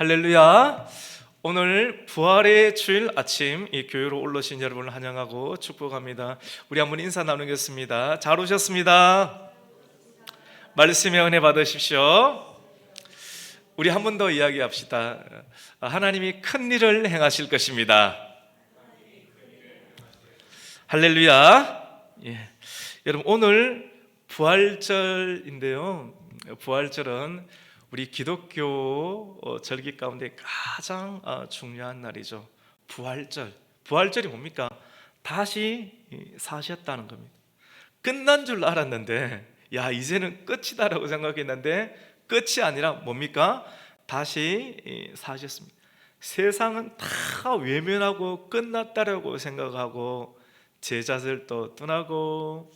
할렐루야. 오늘 부활의 주일 아침 이 교회로 올라오신 여러분을 환영하고 축복합니다. 우리 한번 인사 나누겠습니다. 잘 오셨습니다. 말씀의 은혜 받으십시오. 우리 한 번 더 이야기합시다. 하나님이 큰 일을 행하실 것입니다. 할렐루야. 여러분, 오늘 부활절인데요, 부활절은 우리 기독교 절기 가운데 가장 중요한 날이죠. 부활절. 부활절이 뭡니까? 다시 사셨다는 겁니다. 끝난 줄 알았는데, 야, 이제는 끝이다라고 생각했는데 끝이 아니라 뭡니까? 다시 사셨습니다. 세상은 다 외면하고 끝났다라고 생각하고 제자들도 떠나고,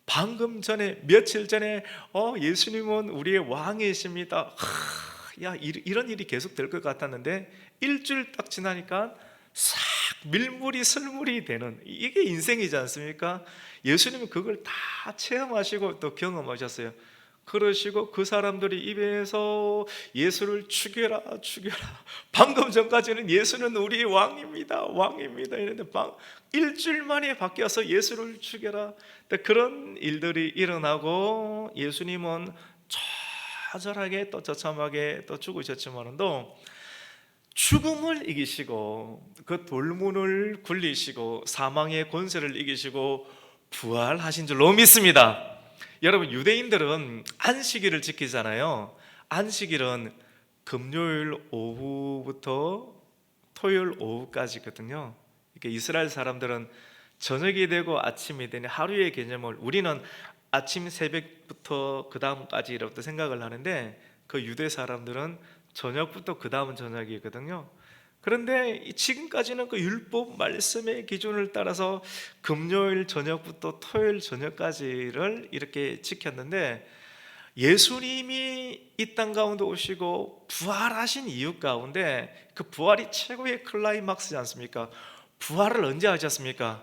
방금 전에 며칠 전에 예수님은 우리의 왕이십니다. 야, 이런 일이 계속 될 것 같았는데 일주일 딱 지나니까 싹 밀물이 슬물이 되는, 이게 인생이지 않습니까? 예수님은 그걸 다 체험하시고 또 경험하셨어요. 그러시고 그 사람들이 입에서 예수를 죽여라 죽여라, 방금 전까지는 예수는 우리의 왕입니다 왕입니다 이랬는데 일주일 만에 바뀌어서 예수를 죽여라, 그런 일들이 일어나고 예수님은 처절하게 또 처참하게 또 죽으셨지만도 죽음을 이기시고 그 돌문을 굴리시고 사망의 권세를 이기시고 부활하신 줄로 믿습니다. 여러분, 유대인들은 안식일을 지키잖아요. 안식일은 금요일 오후부터 토요일 오후까지거든요. 이렇게 이스라엘 사람들은 저녁이 되고 아침이 되는 하루의 개념을, 우리는 아침 새벽부터 그 다음까지라고 생각을 하는데 그 유대 사람들은 저녁부터 그 다음은 저녁이거든요. 그런데 지금까지는 그 율법 말씀의 기준을 따라서 금요일 저녁부터 토요일 저녁까지를 이렇게 지켰는데, 예수님이 이 땅 가운데 오시고 부활하신 이유 가운데 그 부활이 최고의 클라이막스지 않습니까? 부활을 언제 하셨습니까?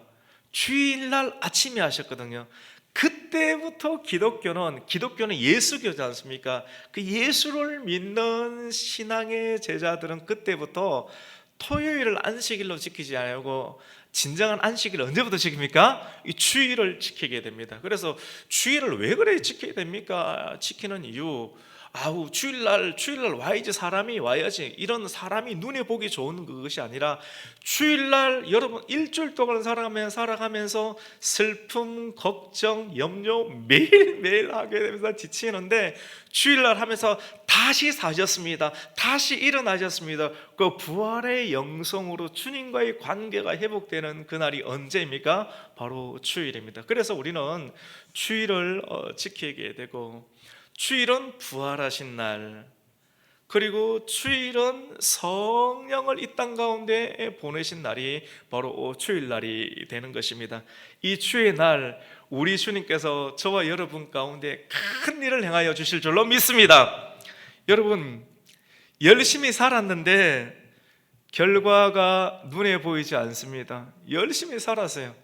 주일날 아침에 하셨거든요. 그때부터 기독교는 예수교지 않습니까? 그 예수를 믿는 신앙의 제자들은 그때부터 토요일을 안식일로 지키지 않고 진정한 안식일을 언제부터 지킵니까? 이 주일을 지키게 됩니다. 그래서 주일을 왜 그래 지켜야 됩니까? 지키는 이유, 주일날 와야지, 사람이 와야지, 이런 사람이 눈에 보기 좋은 그것이 아니라, 주일날 여러분 일주일 동안 살아가면서 슬픔, 걱정, 염려 매일매일 하게 되면서 지치는데 주일날 하면서 다시 사셨습니다. 다시 일어나셨습니다. 그 부활의 영성으로 주님과의 관계가 회복되는 그날이 언제입니까? 바로 주일입니다. 그래서 우리는 주일을 지키게 되고, 주일은 부활하신 날, 그리고 주일은 성령을 이 땅 가운데 보내신 날이 바로 주일날이 되는 것입니다. 이 주의 날, 우리 주님께서 저와 여러분 가운데 큰 일을 행하여 주실 줄로 믿습니다. 여러분, 열심히 살았는데 결과가 눈에 보이지 않습니다. 열심히 살았어요.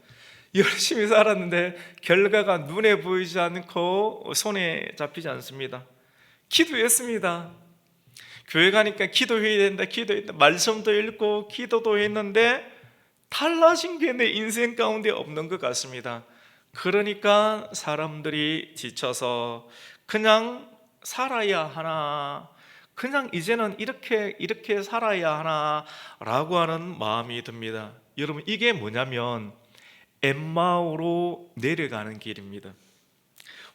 열심히 살았는데 결과가 눈에 보이지 않고 손에 잡히지 않습니다. 기도했습니다. 교회 가니까 기도해야 된다, 기도했다, 말씀도 읽고 기도도 했는데 달라진 게 내 인생 가운데 없는 것 같습니다. 그러니까 사람들이 지쳐서 그냥 살아야 하나, 그냥 이제는 이렇게 살아야 하나라고 하는 마음이 듭니다. 여러분, 이게 뭐냐면 엠마오로 내려가는 길입니다.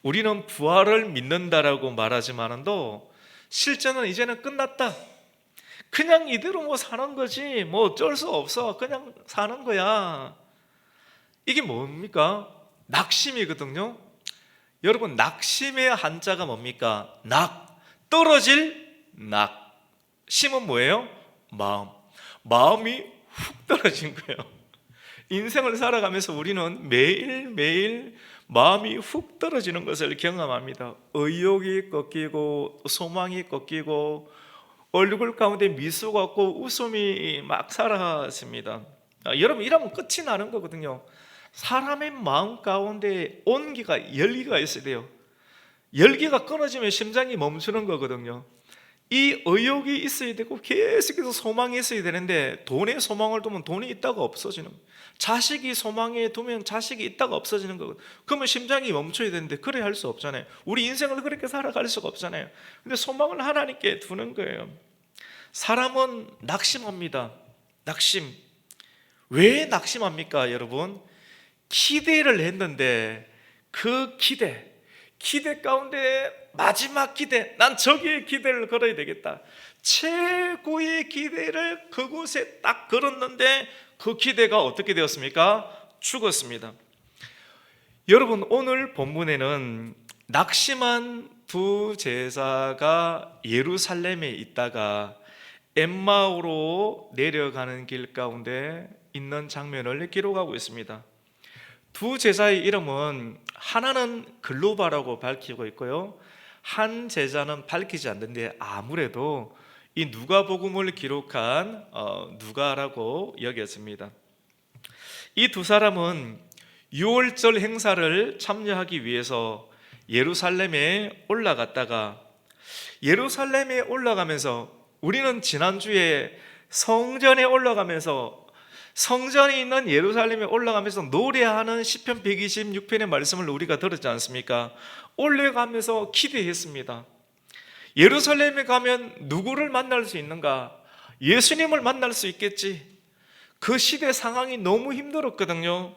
우리는 부활을 믿는다라고 말하지만도 실제는 이제는 끝났다, 그냥 이대로 사는 거지, 어쩔 수 없어, 그냥 사는 거야. 이게 뭡니까? 낙심이거든요. 여러분, 낙심의 한자가 뭡니까? 떨어질 낙. 심은 뭐예요? 마음이 훅 떨어진 거예요. 인생을 살아가면서 우리는 매일매일 마음이 훅 떨어지는 것을 경험합니다. 의욕이 꺾이고 소망이 꺾이고 얼굴 가운데 미소가 없고 웃음이 막 사라집니다. 여러분, 이러면 끝이 나는 거거든요. 사람의 마음 가운데 온기가, 열기가 있어야 돼요. 열기가 끊어지면 심장이 멈추는 거거든요. 이 의욕이 있어야 되고 계속해서 소망이 있어야 되는데, 돈에 소망을 두면 돈이 있다가 없어지는 거예요. 자식이 소망에 두면 자식이 있다가 없어지는 거거든요. 그러면 심장이 멈춰야 되는데 그래 할 수 없잖아요. 우리 인생을 그렇게 살아갈 수가 없잖아요. 근데 소망을 하나님께 두는 거예요. 사람은 낙심합니다. 낙심. 왜 낙심합니까, 여러분? 기대를 했는데 그 기대 가운데 마지막 기대, 난 저기에 기대를 걸어야 되겠다. 최고의 기대를 그곳에 딱 걸었는데 그 기대가 어떻게 되었습니까? 죽었습니다. 여러분, 오늘 본문에는 낙심한 두 제자가 예루살렘에 있다가 엠마오로 내려가는 길 가운데 있는 장면을 기록하고 있습니다. 두 제자의 이름은 하나는 글로바라고 밝히고 있고요, 한 제자는 밝히지 않는데 아무래도 이 누가복음을 기록한 누가라고 여겼습니다. 이 두 사람은 유월절 행사를 참여하기 위해서 예루살렘에 올라갔다가, 예루살렘에 올라가면서 우리는 지난주에 성전에 올라가면서, 성전이 있는 예루살렘에 올라가면서 노래하는 시편 126편의 말씀을 우리가 들었지 않습니까? 올라가면서 기대했습니다. 예루살렘에 가면 누구를 만날 수 있는가? 예수님을 만날 수 있겠지. 그 시대 상황이 너무 힘들었거든요.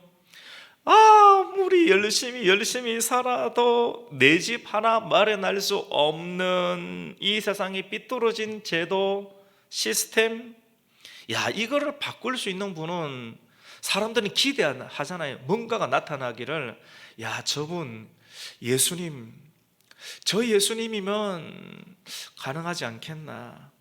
아무리 열심히 살아도 내 집 하나 마련할 수 없는 이 세상의 삐뚤어진 제도, 시스템, 이거를 바꿀 수 있는 분은 사람들은 기대하잖아요. 뭔가가 나타나기를, 저분 예수님, 저 예수님이면 가능하지 않겠나.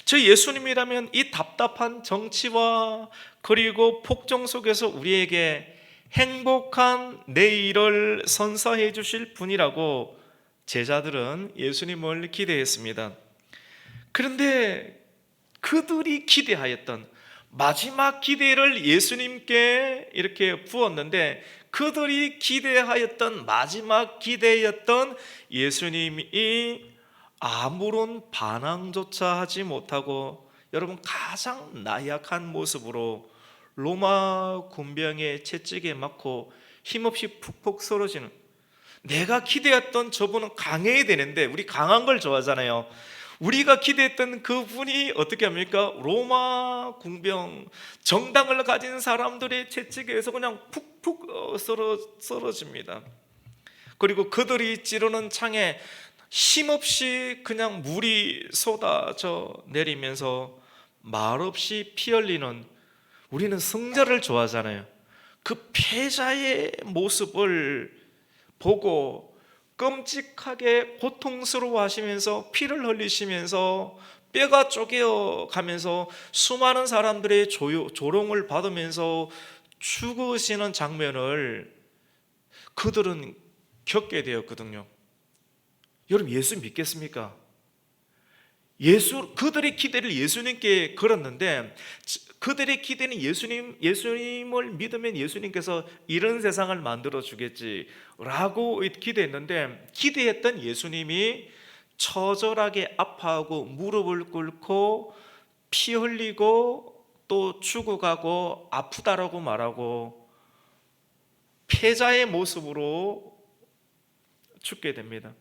저 예수님이라면 이 답답한 정치와 그리고 폭정 속에서 우리에게 행복한 내일을 선사해 주실 분이라고 제자들은 예수님을 기대했습니다. 그런데 그들이 기대하였던 마지막 기대를 예수님께 이렇게 부었는데, 그들이 기대하였던 마지막 기대였던 예수님이 아무런 반항조차 하지 못하고, 여러분, 가장 나약한 모습으로 로마 군병의 채찍에 맞고 힘없이 푹푹 쓰러지는, 내가 기대했던 저분은 강해야 되는데, 우리 강한 걸 좋아하잖아요. 우리가 기대했던 그분이 어떻게 합니까? 로마 군병, 정당을 가진 사람들의 채찍에서 그냥 푹푹 쓰러집니다. 그리고 그들이 찌르는 창에 힘없이 그냥 물이 쏟아져 내리면서 말없이 피 흘리는, 우리는 승자를 좋아하잖아요. 그 패자의 모습을 보고 끔찍하게 고통스러워 하시면서 피를 흘리시면서 뼈가 쪼개어 가면서 수많은 사람들의 조롱을 받으면서 죽으시는 장면을 그들은 겪게 되었거든요. 여러분, 예수 믿겠습니까? 그들의 기대를 예수님께 걸었는데, 그들의 기대는 예수님을 믿으면 예수님께서 이런 세상을 만들어 주겠지라고 기대했는데, 기대했던 예수님이 처절하게 아파하고 무릎을 꿇고 피 흘리고 또 죽어가고 아프다라고 말하고 패자의 모습으로 죽게 됩니다.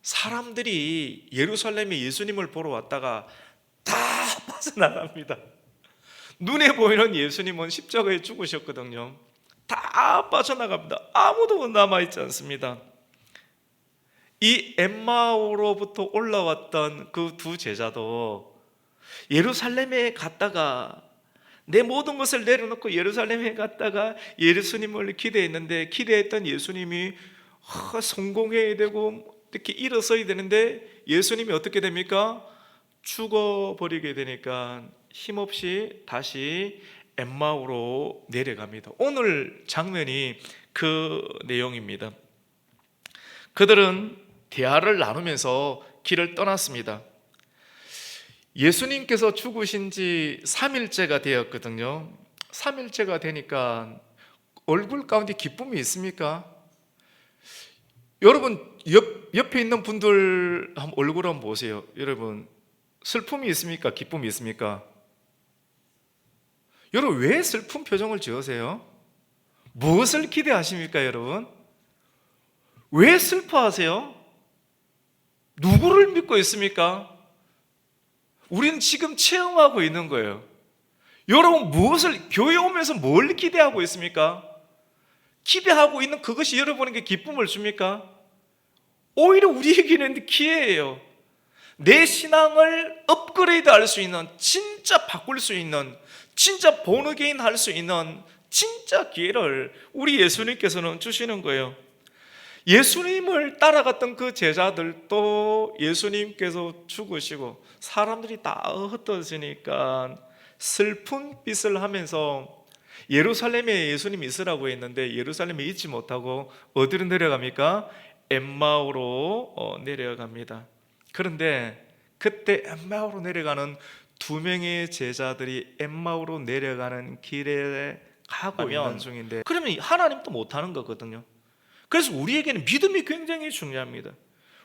사람들이 예루살렘에 예수님을 보러 왔다가 다 빠져나갑니다. 눈에 보이는 예수님은 십자가에 죽으셨거든요. 다 빠져나갑니다. 아무도 남아있지 않습니다. 이 엠마오로부터 올라왔던 그 두 제자도 예루살렘에 갔다가, 내 모든 것을 내려놓고 예루살렘에 갔다가 예수님을 기대했는데, 기대했던 예수님이 성공해야 되고 이렇게 일어서야 되는데 예수님이 어떻게 됩니까? 죽어버리게 되니까 힘없이 다시 엠마오로 내려갑니다. 오늘 장면이 그 내용입니다. 그들은 대화를 나누면서 길을 떠났습니다. 예수님께서 죽으신 지 3일째가 되었거든요. 3일째가 되니까 얼굴 가운데 기쁨이 있습니까? 여러분, 옆에 있는 분들 얼굴 한번 보세요. 여러분, 슬픔이 있습니까? 기쁨이 있습니까? 여러분, 왜 슬픈 표정을 지으세요? 무엇을 기대하십니까, 여러분? 왜 슬퍼하세요? 누구를 믿고 있습니까? 우리는 지금 체험하고 있는 거예요. 여러분, 교회 오면서 뭘 기대하고 있습니까? 기대하고 있는 그것이 여러분에게 기쁨을 줍니까? 오히려 우리에게는 기회예요. 내 신앙을 업그레이드 할 수 있는, 진짜 바꿀 수 있는, 진짜 본어게인 할 수 있는 진짜 기회를 우리 예수님께서는 주시는 거예요. 예수님을 따라갔던 그 제자들도 예수님께서 죽으시고 사람들이 다 흩어지니까 슬픈 빛을 하면서 예루살렘에 예수님이 있으라고 했는데 예루살렘에 있지 못하고 어디로 내려갑니까? 엠마오로 내려갑니다. 그런데 그때 엠마오로 내려가는 두 명의 제자들이 엠마오로 내려가는 길에 가고 있는 중인데, 그러면 하나님도 못하는 거거든요. 그래서 우리에게는 믿음이 굉장히 중요합니다.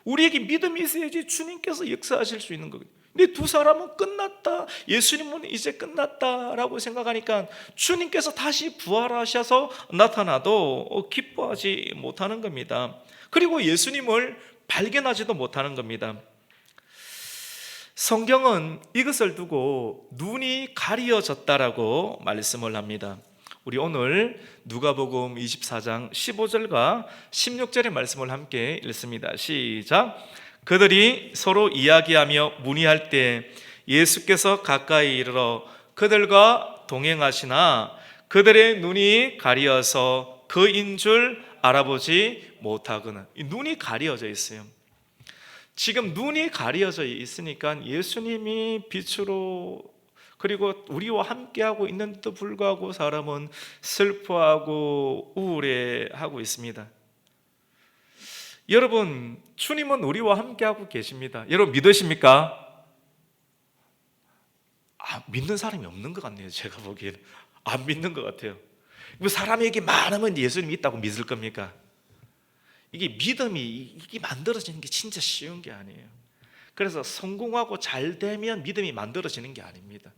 우리에게 믿음이 있어야지 주님께서 역사하실 수 있는 거거든요. 근데 두 사람은 끝났다, 예수님은 이제 끝났다라고 생각하니까 주님께서 다시 부활하셔서 나타나도 기뻐하지 못하는 겁니다. 그리고 예수님을 발견하지도 못하는 겁니다. 성경은 이것을 두고 눈이 가리어졌다라고 말씀을 합니다. 우리 오늘 누가복음 24장 15절과 16절의 말씀을 함께 읽습니다. 시작. 그들이 서로 이야기하며 문의할 때 예수께서 가까이 이르러 그들과 동행하시나 그들의 눈이 가리어서 그인 줄 알아보지 못하거나. 눈이 가려져 있어요. 지금 눈이 가려져 있으니까 예수님이 빛으로, 그리고 우리와 함께하고 있는데도 불구하고 사람은 슬퍼하고 우울해하고 있습니다. 여러분, 주님은 우리와 함께하고 계십니다. 여러분 믿으십니까? 믿는 사람이 없는 것 같네요. 제가 보기에는 안 믿는 것 같아요. 사람에게 많으면 예수님이 있다고 믿을 겁니까? 이게 믿음이 이게 만들어지는 게 진짜 쉬운 게 아니에요. 그래서 성공하고 잘 되면 믿음이 만들어지는 게 아닙니다.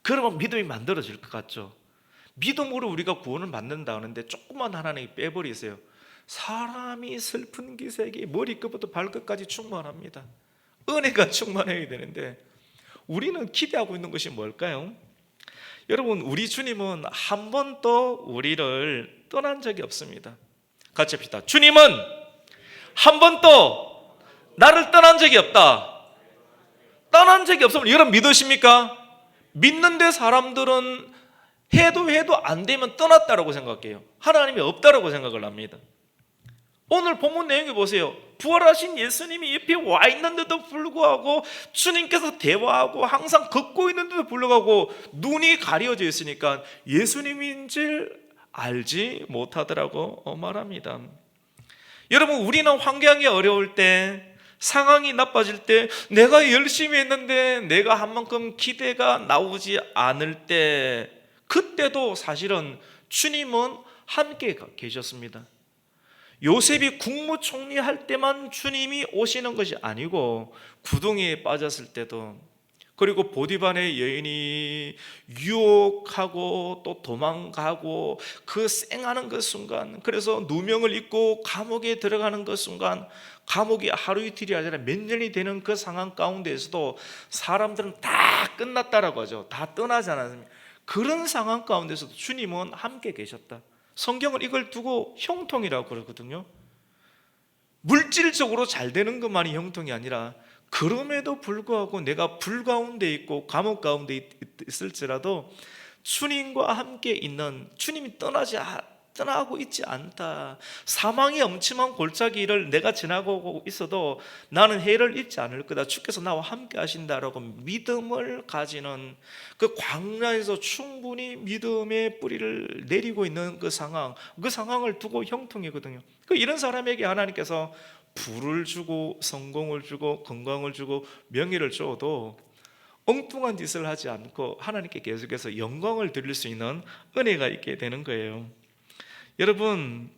그러면 믿음이 만들어질 것 같죠? 믿음으로 우리가 구원을 받는다 하는데 조금만 하나님이 빼버리세요. 사람이 슬픈 기색이 머리끝부터 발끝까지 충만합니다. 은혜가 충만해야 되는데 우리는 기대하고 있는 것이 뭘까요? 여러분, 우리 주님은 한 번도 우리를 떠난 적이 없습니다. 같이 합시다. 주님은 한 번도 나를 떠난 적이 없다. 떠난 적이 없으면 여러분 믿으십니까? 믿는데 사람들은 해도 안 되면 떠났다라고 생각해요. 하나님이 없다라고 생각을 합니다. 오늘 본문 내용에 보세요. 부활하신 예수님이 옆에 와 있는데도 불구하고 주님께서 대화하고 항상 걷고 있는데도 불구하고 눈이 가려져 있으니까 예수님인 줄 알지 못하더라고 말합니다. 여러분, 우리는 환경이 어려울 때, 상황이 나빠질 때, 내가 열심히 했는데 내가 한 만큼 기대가 나오지 않을 때, 그때도 사실은 주님은 함께 계셨습니다. 요셉이 국무총리 할 때만 주님이 오시는 것이 아니고 구덩이에 빠졌을 때도, 그리고 보디발의 여인이 유혹하고 또 도망가고 그 쌩하는 그 순간, 그래서 누명을 입고 감옥에 들어가는 그 순간, 감옥이 하루 이틀이 아니라 몇 년이 되는 그 상황 가운데에서도 사람들은 다 끝났다라고 하죠. 다 떠나지 않았습니까? 그런 상황 가운데서도 주님은 함께 계셨다. 성경은 이걸 두고 형통이라고 그러거든요. 물질적으로 잘 되는 것만이 형통이 아니라 그럼에도 불구하고 내가 불 가운데 있고 감옥 가운데 있을지라도 주님과 함께 있는, 주님이 떠나고 있지 않다. 사망의 엄침한 골짜기를 내가 지나고 있어도 나는 해를 잊지 않을 거다. 주께서 나와 함께 하신다라고 믿음을 가지는, 그 광야에서 충분히 믿음의 뿌리를 내리고 있는 그 상황을 두고 형통이거든요. 이런 사람에게 하나님께서 부를 주고 성공을 주고 건강을 주고 명예를 줘도 엉뚱한 짓을 하지 않고 하나님께 계속해서 영광을 드릴 수 있는 은혜가 있게 되는 거예요. 여러분,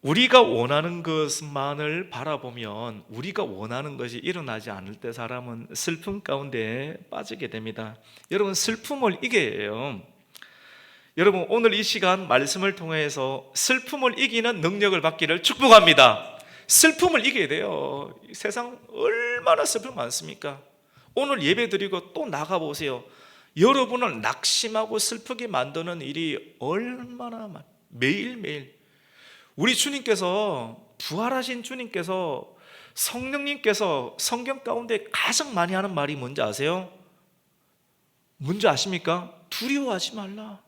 우리가 원하는 것만을 바라보면 우리가 원하는 것이 일어나지 않을 때 사람은 슬픔 가운데 빠지게 됩니다. 여러분, 슬픔을 이겨야 해요. 여러분, 오늘 이 시간 말씀을 통해서 슬픔을 이기는 능력을 받기를 축복합니다. 슬픔을 이겨야 돼요. 세상 얼마나 슬픔 많습니까? 오늘 예배 드리고 또 나가보세요. 여러분을 낙심하고 슬프게 만드는 일이 얼마나 매일매일. 우리 주님께서, 부활하신 주님께서, 성령님께서 성경 가운데 가장 많이 하는 말이 뭔지 아세요? 뭔지 아십니까? 두려워하지 말라.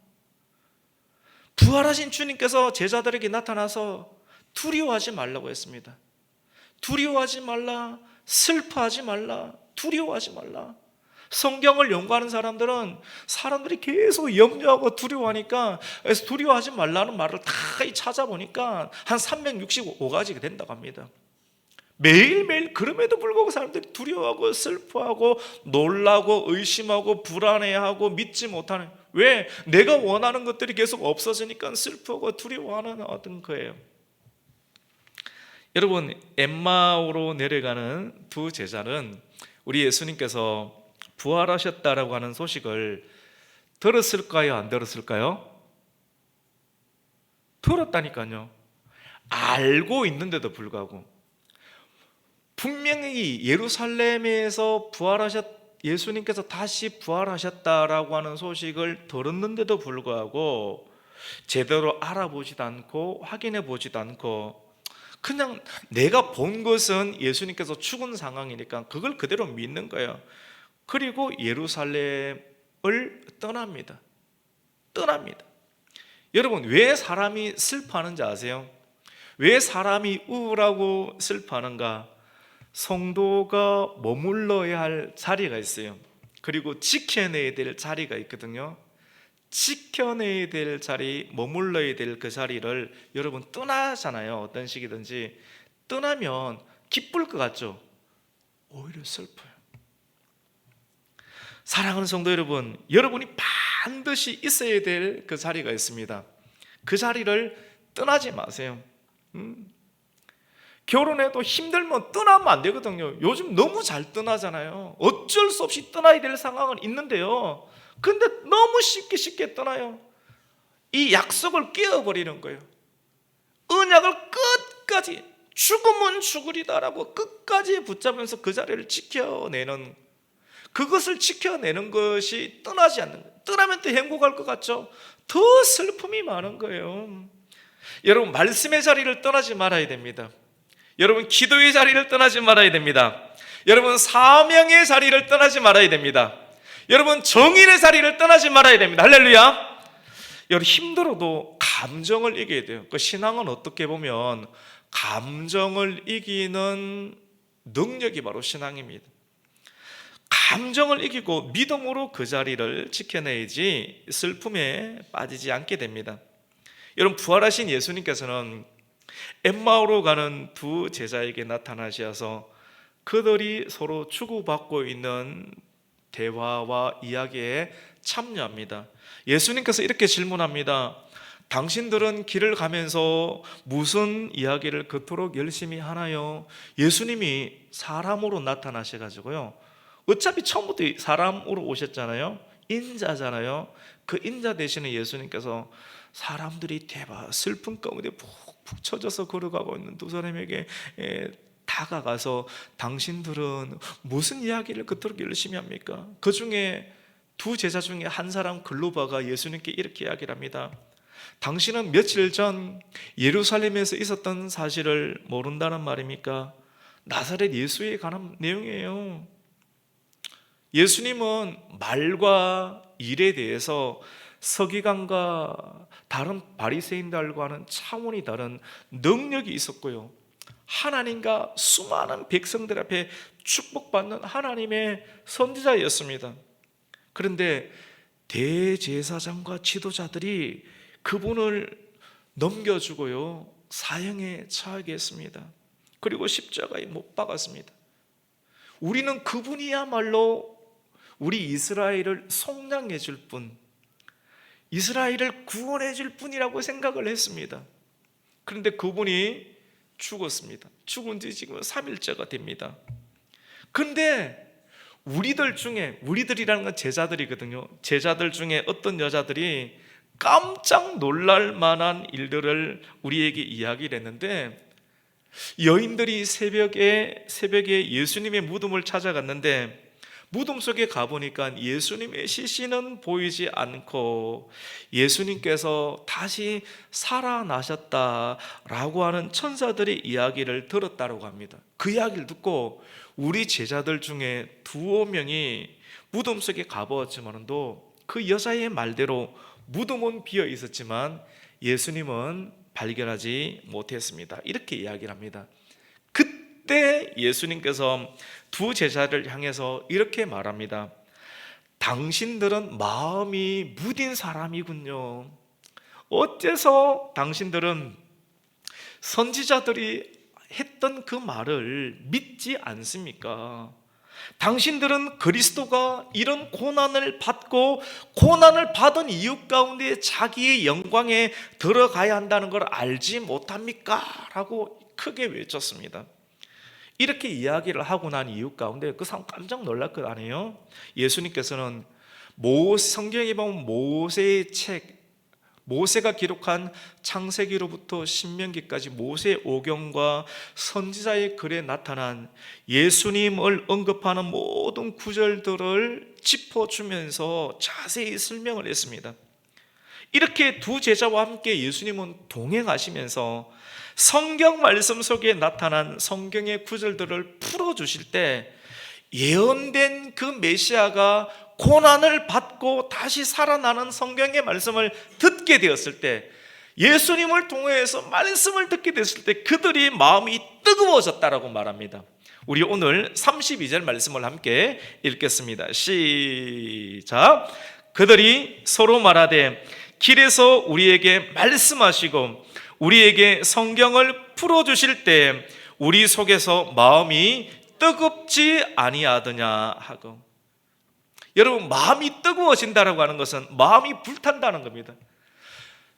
부활하신 주님께서 제자들에게 나타나서 두려워하지 말라고 했습니다. 두려워하지 말라, 슬퍼하지 말라, 두려워하지 말라. 성경을 연구하는 사람들은 사람들이 계속 염려하고 두려워하니까, 그래서 두려워하지 말라는 말을 다 찾아보니까 한 365가지가 된다고 합니다. 매일매일 그럼에도 불구하고 사람들이 두려워하고 슬퍼하고 놀라고 의심하고 불안해하고 믿지 못하는, 왜? 내가 원하는 것들이 계속 없어지니까 슬퍼하고 두려워하는 어떤 거예요. 여러분, 엠마오로 내려가는 두 제자는 우리 예수님께서 부활하셨다라고 하는 소식을 들었을까요? 안 들었을까요? 들었다니까요. 알고 있는데도 불구하고, 분명히 예루살렘에서 예수님께서 다시 부활하셨다라고 하는 소식을 들었는데도 불구하고 제대로 알아보지도 않고 확인해 보지도 않고, 그냥 내가 본 것은 예수님께서 죽은 상황이니까 그걸 그대로 믿는 거예요. 그리고 예루살렘을 떠납니다. 여러분, 왜 사람이 슬퍼하는지 아세요? 왜 사람이 우울하고 슬퍼하는가? 성도가 머물러야 할 자리가 있어요. 그리고 지켜내야 될 자리가 있거든요. 지켜내야 될 자리, 머물러야 될 그 자리를 여러분 떠나잖아요. 어떤 식이든지. 떠나면 기쁠 것 같죠? 오히려 슬퍼요. 사랑하는 성도 여러분, 여러분이 반드시 있어야 될 그 자리가 있습니다. 그 자리를 떠나지 마세요. 결혼해도 힘들면 떠나면 안 되거든요. 요즘 너무 잘 떠나잖아요. 어쩔 수 없이 떠나야 될 상황은 있는데요, 근데 너무 쉽게 떠나요. 이 약속을 깨어버리는 거예요. 언약을 끝까지, 죽으면 죽으리다라고 끝까지 붙잡으면서 그 자리를 지켜내는, 그것을 지켜내는 것이 떠나지 않는 거예요. 떠나면 또 행복할 것 같죠? 더 슬픔이 많은 거예요. 여러분, 말씀의 자리를 떠나지 말아야 됩니다. 여러분, 기도의 자리를 떠나지 말아야 됩니다. 여러분, 사명의 자리를 떠나지 말아야 됩니다. 여러분, 정의의 자리를 떠나지 말아야 됩니다. 할렐루야. 여러분, 힘들어도 감정을 이겨야 돼요. 그 신앙은 어떻게 보면 감정을 이기는 능력이 바로 신앙입니다. 감정을 이기고 믿음으로 그 자리를 지켜내야지 슬픔에 빠지지 않게 됩니다. 여러분, 부활하신 예수님께서는 엠마오로 가는 두 제자에게 나타나셔서 그들이 서로 주고받고 있는 대화와 이야기에 참여합니다. 예수님께서 이렇게 질문합니다. 당신들은 길을 가면서 무슨 이야기를 그토록 열심히 하나요? 예수님이 사람으로 나타나셔가지고요, 어차피 처음부터 사람으로 오셨잖아요. 인자잖아요. 그 인자 대신에 예수님께서 사람들이 대박 슬픔 가운데 푹 처져서 걸어가고 있는 두 사람에게 다가가서 당신들은 무슨 이야기를 그토록 열심히 합니까? 그 중에 두 제자 중에 한 사람 글로바가 예수님께 이렇게 이야기를 합니다. 당신은 며칠 전 예루살렘에서 있었던 사실을 모른다는 말입니까? 나사렛 예수에 관한 내용이에요. 예수님은 말과 일에 대해서 서기관과 다른 바리새인들과는 차원이 다른 능력이 있었고요, 하나님과 수많은 백성들 앞에 축복받는 하나님의 선지자였습니다. 그런데 대제사장과 지도자들이 그분을 넘겨주고요, 사형에 처하게 했습니다. 그리고 십자가에 못 박았습니다. 우리는 그분이야말로 우리 이스라엘을 속량해 줄 분, 이스라엘을 구원해 줄 분이라고 생각을 했습니다. 그런데 그분이 죽었습니다. 죽은 지 지금 3일째가 됩니다. 그런데 우리들이라는 건 제자들이거든요. 제자들 중에 어떤 여자들이 깜짝 놀랄 만한 일들을 우리에게 이야기를 했는데, 여인들이 새벽에 예수님의 무덤을 찾아갔는데 무덤 속에 가보니까 예수님의 시신은 보이지 않고 예수님께서 다시 살아나셨다라고 하는 천사들의 이야기를 들었다고 합니다. 그 이야기를 듣고 우리 제자들 중에 두어 명이 무덤 속에 가보았지만도 그 여자의 말대로 무덤은 비어 있었지만 예수님은 발견하지 못했습니다. 이렇게 이야기를 합니다. 그때 예수님께서 두 제자를 향해서 이렇게 말합니다. 당신들은 마음이 무딘 사람이군요. 어째서 당신들은 선지자들이 했던 그 말을 믿지 않습니까? 당신들은 그리스도가 이런 고난을 받고 고난을 받은 이유 가운데 자기의 영광에 들어가야 한다는 걸 알지 못합니까? 라고 크게 외쳤습니다. 이렇게 이야기를 하고 난 이유 가운데 그 사람 깜짝 놀랄 것 아니에요? 예수님께서는 성경에 보면 모세의 책, 모세가 기록한 창세기로부터 신명기까지 모세 오경과 선지자의 글에 나타난 예수님을 언급하는 모든 구절들을 짚어주면서 자세히 설명을 했습니다. 이렇게 두 제자와 함께 예수님은 동행하시면서 성경 말씀 속에 나타난 성경의 구절들을 풀어주실 때 예언된 그 메시아가 고난을 받고 다시 살아나는 성경의 말씀을 듣게 되었을 때, 예수님을 통해서 말씀을 듣게 됐을 때 그들이 마음이 뜨거워졌다라고 말합니다. 우리 오늘 32절 말씀을 함께 읽겠습니다. 시작. 그들이 서로 말하되 길에서 우리에게 말씀하시고 우리에게 성경을 풀어주실 때 우리 속에서 마음이 뜨겁지 아니하더냐 하고. 여러분, 마음이 뜨거워진다라고 하는 것은 마음이 불탄다는 겁니다.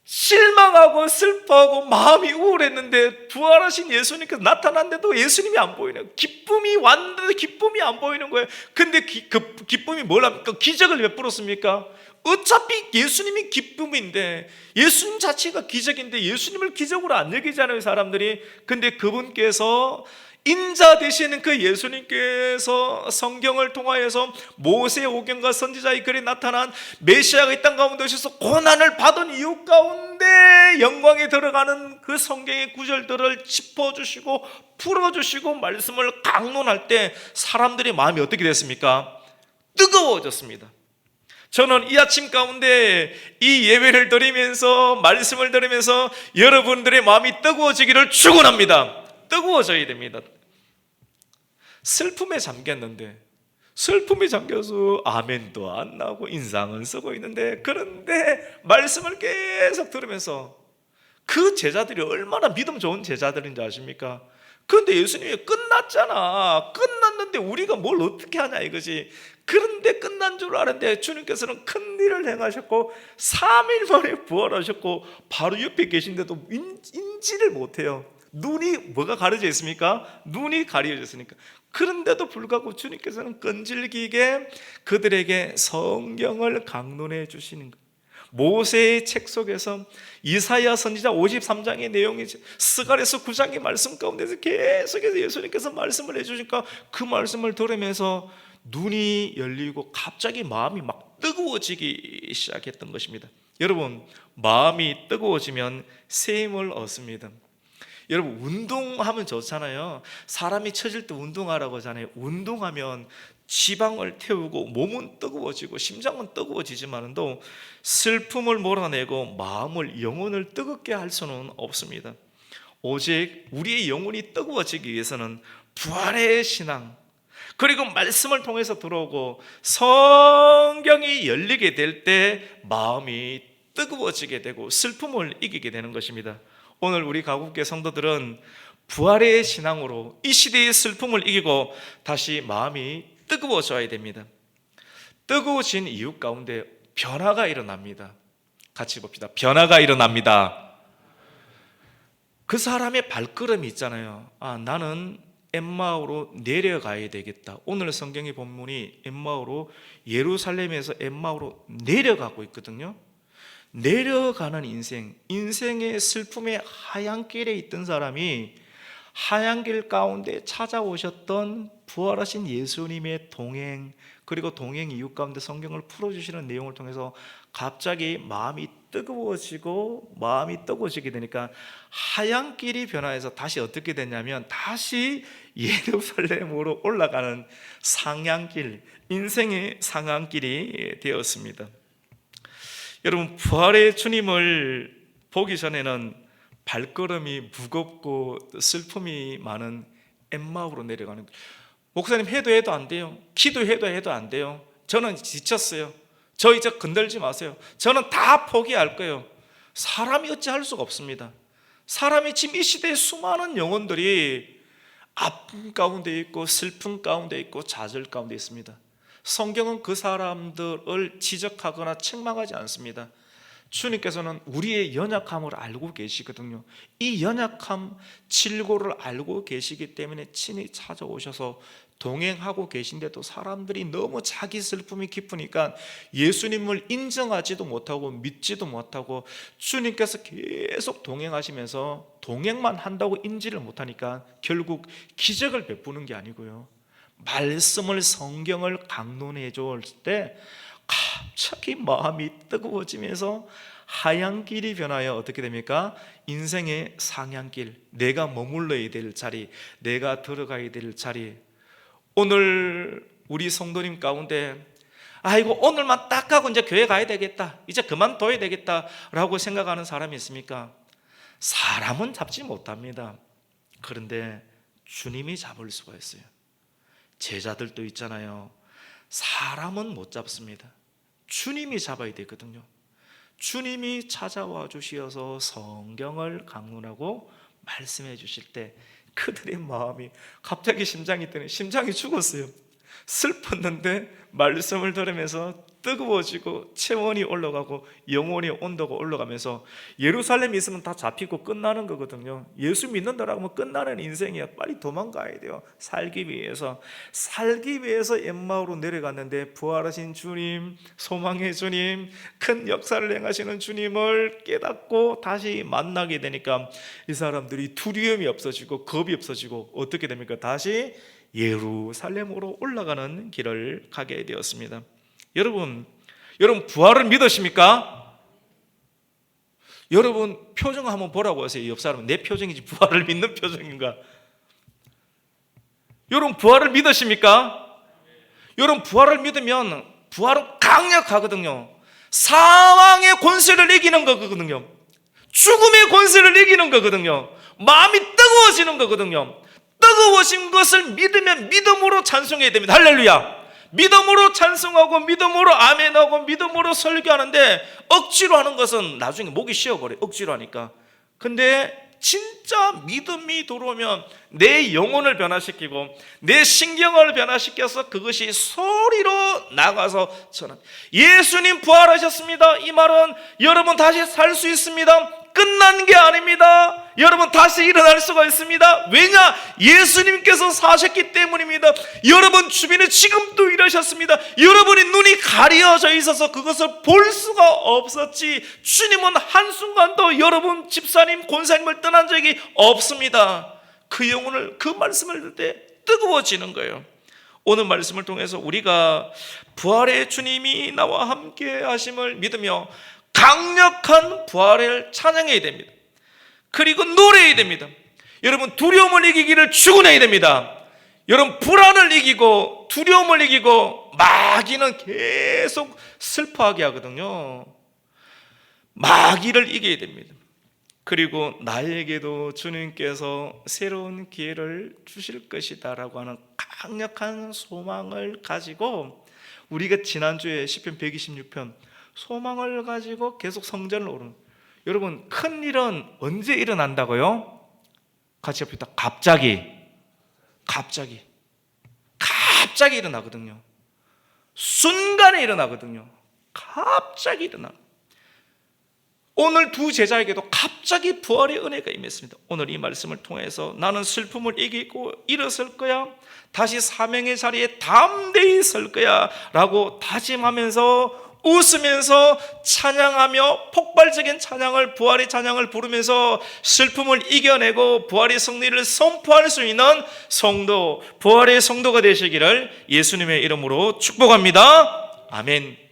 실망하고 슬퍼하고 마음이 우울했는데 부활하신 예수님께서 나타났는데도 예수님이 안 보이는, 기쁨이 왔는데 기쁨이 안 보이는 거예요. 근데 그 기쁨이 뭐랍니까? 기적을 베풀었습니까? 어차피 예수님이 기쁨인데, 예수님 자체가 기적인데 예수님을 기적으로 안 여기잖아요, 사람들이. 근데 그분께서 인자 되시는 그 예수님께서 성경을 통하여서 모세 오경과 선지자의 글에 나타난 메시아가 이 땅 가운데 오셔서 고난을 받은 이유 가운데 영광에 들어가는 그 성경의 구절들을 짚어주시고 풀어주시고 말씀을 강론할 때 사람들의 마음이 어떻게 됐습니까? 뜨거워졌습니다. 저는 이 아침 가운데 이 예배를 드리면서 말씀을 들으면서 여러분들의 마음이 뜨거워지기를 축원합니다. 뜨거워져야 됩니다. 슬픔에 잠겼는데, 슬픔에 잠겨서 아멘도 안 나오고 인상은 쓰고 있는데, 그런데 말씀을 계속 들으면서 그 제자들이 얼마나 믿음 좋은 제자들인지 아십니까? 그런데 예수님이 끝났잖아. 끝났는데 우리가 뭘 어떻게 하냐 이거지. 그런데 끝난 줄 아는데 주님께서는 큰 일을 행하셨고 3일 만에 부활하셨고 바로 옆에 계신데도 인지를 못해요. 눈이 뭐가 가려져 있습니까? 눈이 가려져 있으니까. 그런데도 불구하고 주님께서는 끈질기게 그들에게 성경을 강론해 주시는 거예요. 모세의 책 속에서 이사야 선지자 53장의 내용이 스가랴서 9장의 말씀 가운데서 계속해서 예수님께서 말씀을 해주니까 그 말씀을 들으면서 눈이 열리고 갑자기 마음이 막 뜨거워지기 시작했던 것입니다. 여러분, 마음이 뜨거워지면 새 힘을 얻습니다. 여러분, 운동하면 좋잖아요. 사람이 처질 때 운동하라고 하잖아요. 운동하면 지방을 태우고 몸은 뜨거워지고 심장은 뜨거워지지만도 슬픔을 몰아내고 마음을, 영혼을 뜨겁게 할 수는 없습니다. 오직 우리의 영혼이 뜨거워지기 위해서는 부활의 신앙, 그리고 말씀을 통해서 들어오고 성경이 열리게 될 때 마음이 뜨거워지게 되고 슬픔을 이기게 되는 것입니다. 오늘 우리 가곡교 성도들은 부활의 신앙으로 이 시대의 슬픔을 이기고 다시 마음이 뜨거워져야 됩니다. 뜨거워진 이유 가운데 변화가 일어납니다. 같이 봅시다. 변화가 일어납니다. 그 사람의 발걸음이 있잖아요. 나는 엠마오로 내려가야 되겠다. 오늘 성경의 본문이 엠마오로, 예루살렘에서 엠마오로 내려가고 있거든요. 내려가는 인생, 인생의 슬픔의 하얀 길에 있던 사람이 하얀 길 가운데 찾아오셨던 부활하신 예수님의 동행, 그리고 동행 이유 가운데 성경을 풀어주시는 내용을 통해서 갑자기 마음이 뜨거워지게 되니까 하얀 길이 변화해서 다시 어떻게 됐냐면 다시 예루살렘으로 올라가는 상향길, 인생의 상향길이 되었습니다. 여러분, 부활의 주님을 보기 전에는 발걸음이 무겁고 슬픔이 많은 엠마오로 내려가는 거예요. 목사님, 해도 안 돼요. 기도해도 안 돼요. 저는 지쳤어요. 저 이제 건들지 마세요. 저는 다 포기할 거예요. 사람이 어찌할 수가 없습니다. 사람이 지금 이 시대에 수많은 영혼들이 아픔 가운데 있고 슬픔 가운데 있고 좌절 가운데 있습니다. 성경은 그 사람들을 지적하거나 책망하지 않습니다. 주님께서는 우리의 연약함을 알고 계시거든요. 이 연약함, 질고를 알고 계시기 때문에 친히 찾아오셔서 동행하고 계신데도 사람들이 너무 자기 슬픔이 깊으니까 예수님을 인정하지도 못하고 믿지도 못하고, 주님께서 계속 동행하시면서 동행만 한다고 인지를 못하니까 결국 기적을 베푸는 게 아니고요, 말씀을, 성경을 강론해 줄 때 갑자기 마음이 뜨거워지면서 하얀 길이 변하여 어떻게 됩니까? 인생의 상향길, 내가 머물러야 될 자리, 내가 들어가야 될 자리. 오늘 우리 성도님 가운데 아이고 오늘만 딱 하고 이제 교회 가야 되겠다, 이제 그만둬야 되겠다 라고 생각하는 사람이 있습니까? 사람은 잡지 못합니다. 그런데 주님이 잡을 수가 있어요. 제자들도 있잖아요. 사람은 못 잡습니다. 주님이 잡아야 되거든요. 주님이 찾아와 주시어서 성경을 강론하고 말씀해 주실 때 그들의 마음이 갑자기 심장이 뛰는, 심장이 죽었어요. 슬펐는데 말씀을 들으면서 뜨거워지고 체온이 올라가고 영혼의 온도가 올라가면서 예루살렘에 있으면 다 잡히고 끝나는 거거든요. 예수 믿는다라고 하면 끝나는 인생이야. 빨리 도망가야 돼요. 살기 위해서 엠마오로 내려갔는데 부활하신 주님, 소망의 주님, 큰 역사를 행하시는 주님을 깨닫고 다시 만나게 되니까 이 사람들이 두려움이 없어지고 겁이 없어지고 어떻게 됩니까? 다시 예루살렘으로 올라가는 길을 가게 되었습니다. 여러분 부활을 믿으십니까? 여러분 표정 한번 보라고 하세요. 옆 사람은 내 표정이지 부활을 믿는 표정인가? 여러분 부활을 믿으십니까? 여러분 부활을 믿으면 부활은 강력하거든요. 사망의 권세를 이기는 거거든요. 죽음의 권세를 이기는 거거든요. 마음이 뜨거워지는 거거든요. 뜨거워진 것을 믿으면 믿음으로 찬송해야 됩니다. 할렐루야. 믿음으로 찬송하고 믿음으로 아멘하고 믿음으로 설교하는데 억지로 하는 것은 나중에 목이 쉬어버려요. 억지로 하니까. 근데 진짜 믿음이 들어오면 내 영혼을 변화시키고 내 신경을 변화시켜서 그것이 소리로 나가서 전합니다. 예수님 부활하셨습니다. 이 말은 여러분 다시 살 수 있습니다. 끝난 게 아닙니다. 여러분 다시 일어날 수가 있습니다. 왜냐? 예수님께서 사셨기 때문입니다. 여러분 주변에 지금도 이러셨습니다. 여러분의 눈이 가려져 있어서 그것을 볼 수가 없었지, 주님은 한순간도 여러분 집사님, 권사님을 떠난 적이 없습니다. 그 영혼을, 그 말씀을 들을 때 뜨거워지는 거예요. 오늘 말씀을 통해서 우리가 부활의 주님이 나와 함께 하심을 믿으며 강력한 부활을 찬양해야 됩니다. 그리고 노래해야 됩니다. 여러분 두려움을 이기기를 축원해야 됩니다. 여러분 불안을 이기고 두려움을 이기고, 마귀는 계속 슬퍼하게 하거든요. 마귀를 이겨야 됩니다. 그리고 나에게도 주님께서 새로운 기회를 주실 것이다 라고 하는 강력한 소망을 가지고, 우리가 지난주에 시편 126편 소망을 가지고 계속 성전을 오르는, 여러분 큰 일은 언제 일어난다고요? 같이 합시다. 갑자기 일어나거든요. 순간에 일어나거든요. 갑자기 일어나. 오늘 두 제자에게도 갑자기 부활의 은혜가 임했습니다. 오늘 이 말씀을 통해서 나는 슬픔을 이기고 일어설 거야, 다시 사명의 자리에 담대히 설 거야 라고 다짐하면서 웃으면서 찬양하며 폭발적인 찬양을, 부활의 찬양을 부르면서 슬픔을 이겨내고 부활의 승리를 선포할 수 있는 성도, 부활의 성도가 되시기를 예수님의 이름으로 축복합니다. 아멘.